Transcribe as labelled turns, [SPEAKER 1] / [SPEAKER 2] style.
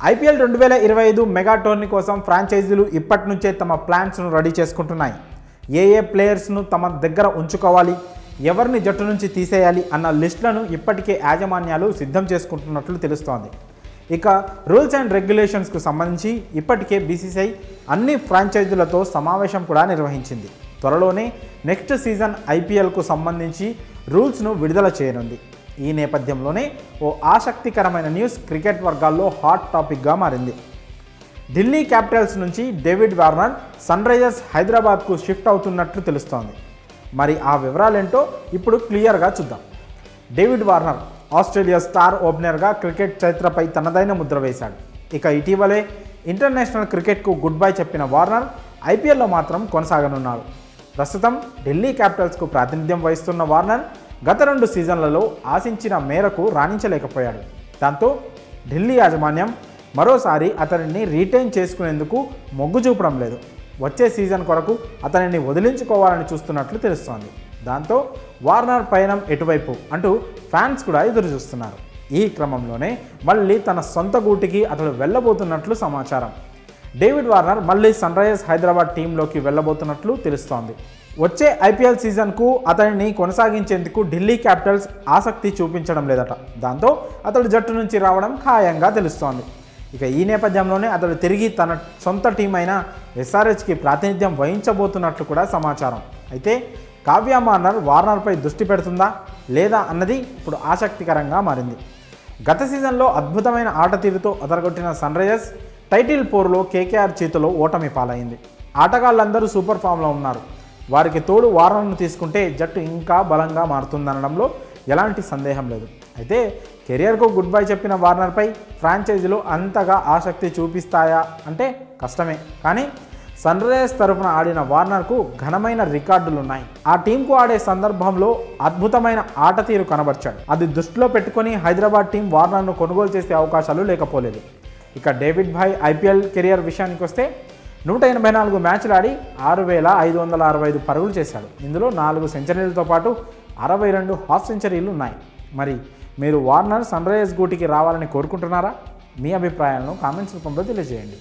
[SPEAKER 1] IPL 2025 mega tourney కోసం ఫ్రాంచైజీలు ఇప్పటి నుంచే తమ ప్లాన్స్ను రెడీ చేసుకుంటున్నాయి. ఏ ప్లేయర్స్ను తమ దగ్గర ఉంచుకోవాలి, ఎవరిని జట్టు నుంచి తీసేయాలి అన్న లిస్టులను ఇప్పటికే యాజమాన్యాలు సిద్ధం చేసుకుంటున్నట్లు తెలుస్తోంది. ఇక రూల్స్ అండ్ రెగ్యులేషన్స్కు సంబంధించి ఇప్పటికే బీసీసీఐ అన్ని ఫ్రాంచైజీలతో సమావేశం కూడా నిర్వహించింది. త్వరలోనే నెక్స్ట్ సీజన్ ఐపీఎల్కు సంబంధించి రూల్స్ను విడుదల చేయనుంది. ఈ నేపథ్యంలోనే ఓ ఆసక్తికరమైన న్యూస్ క్రికెట్ వర్గాల్లో హాట్ టాపిక్గా మారింది. ఢిల్లీ క్యాపిటల్స్ నుంచి డేవిడ్ వార్నర్ సన్ రైజర్స్ హైదరాబాద్కు షిఫ్ట్ అవుతున్నట్లు తెలుస్తోంది. మరి ఆ వివరాలేంటో ఇప్పుడు క్లియర్గా చూద్దాం. డేవిడ్ వార్నర్ ఆస్ట్రేలియా స్టార్ ఓపెనర్గా క్రికెట్ చరిత్రపై తనదైన ముద్ర వేశాడు. ఇక ఇటీవలే ఇంటర్నేషనల్ క్రికెట్కు గుడ్ బై చెప్పిన వార్నర్ ఐపీఎల్లో మాత్రం కొనసాగనున్నారు. ప్రస్తుతం ఢిల్లీ క్యాపిటల్స్కు ప్రాతినిధ్యం వహిస్తున్న వార్నర్ గత 2 సీజన్లలో ఆశించిన మేరకు రాణించలేకపోయాడు. దాంతో ఢిల్లీ యాజమాన్యం మరోసారి అతనిని రీటైన్ చేసుకునేందుకు మొగ్గు చూపడం లేదు. వచ్చే సీజన్ కొరకు అతనిని వదిలించుకోవాలని చూస్తున్నట్లు తెలుస్తోంది. దాంతో వార్నర్ పయనం ఎటువైపు అంటూ ఫ్యాన్స్ కూడా ఎదురు చూస్తున్నారు. ఈ క్రమంలోనే మళ్ళీ తన సొంత గూటికి అతడు వెళ్ళబోతున్నట్లు సమాచారం. డేవిడ్ వార్నర్ మళ్ళీ సన్ రైజర్స్ హైదరాబాద్ టీంలోకి వెళ్ళబోతున్నట్లు తెలుస్తోంది. వచ్చే ఐపీఎల్ సీజన్కు అతనిని కొనసాగించేందుకు ఢిల్లీ క్యాపిటల్స్ ఆసక్తి చూపించడం లేదట. దాంతో అతడు జట్టు నుంచి రావడం ఖాయంగా తెలుస్తోంది. ఇక ఈ నేపథ్యంలోనే అతడు తిరిగి తన సొంత టీం అయిన ఎస్ఆర్హెచ్కి ప్రాతినిధ్యం వహించబోతున్నట్లు కూడా సమాచారం. అయితే కావ్య మార్నర్ వార్నర్పై దృష్టి పెడుతుందా లేదా అన్నది ఇప్పుడు ఆసక్తికరంగా మారింది. గత సీజన్లో అద్భుతమైన ఆట తీరుతో అదరగొట్టిన సన్ రైజర్స్ టైటిల్ పోరులో కేకేఆర్ చేతిలో ఓటమి పాలైంది. ఆటగాళ్ళందరూ సూపర్ ఫామ్లో ఉన్నారు. వారికి తోడు వార్నర్ను తీసుకుంటే జట్టు ఇంకా బలంగా మారుతుందనడంలో ఎలాంటి సందేహం లేదు. అయితే కెరియర్కు గుడ్ బై చెప్పిన వార్నర్పై ఫ్రాంచైజీలు అంతగా ఆసక్తి చూపిస్తాయా అంటే కష్టమే. కానీ సన్ రైజర్స్ తరఫున ఆడిన వార్నర్కు ఘనమైన రికార్డులున్నాయి. ఆ టీంకు ఆడే సందర్భంలో అద్భుతమైన ఆట తీరు కనబర్చాడు. అది దృష్టిలో పెట్టుకుని హైదరాబాద్ టీం వార్నర్ను కొనుగోలు చేసే అవకాశాలు లేకపోలేదు. ఇక డేవిడ్ భాయ్ ఐపీఎల్ కెరియర్ విషయానికి వస్తే 184 మ్యాచ్లు ఆడి 6,565 పరుగులు చేశాడు. ఇందులో 4 సెంచరీలతో పాటు 62 హాఫ్ సెంచరీలు ఉన్నాయి. మరి మీరు వార్నర్ సన్ రైజర్స్ గూటికి రావాలని కోరుకుంటున్నారా? మీ అభిప్రాయాలను కామెంట్స్ రూపంలో తెలియజేయండి.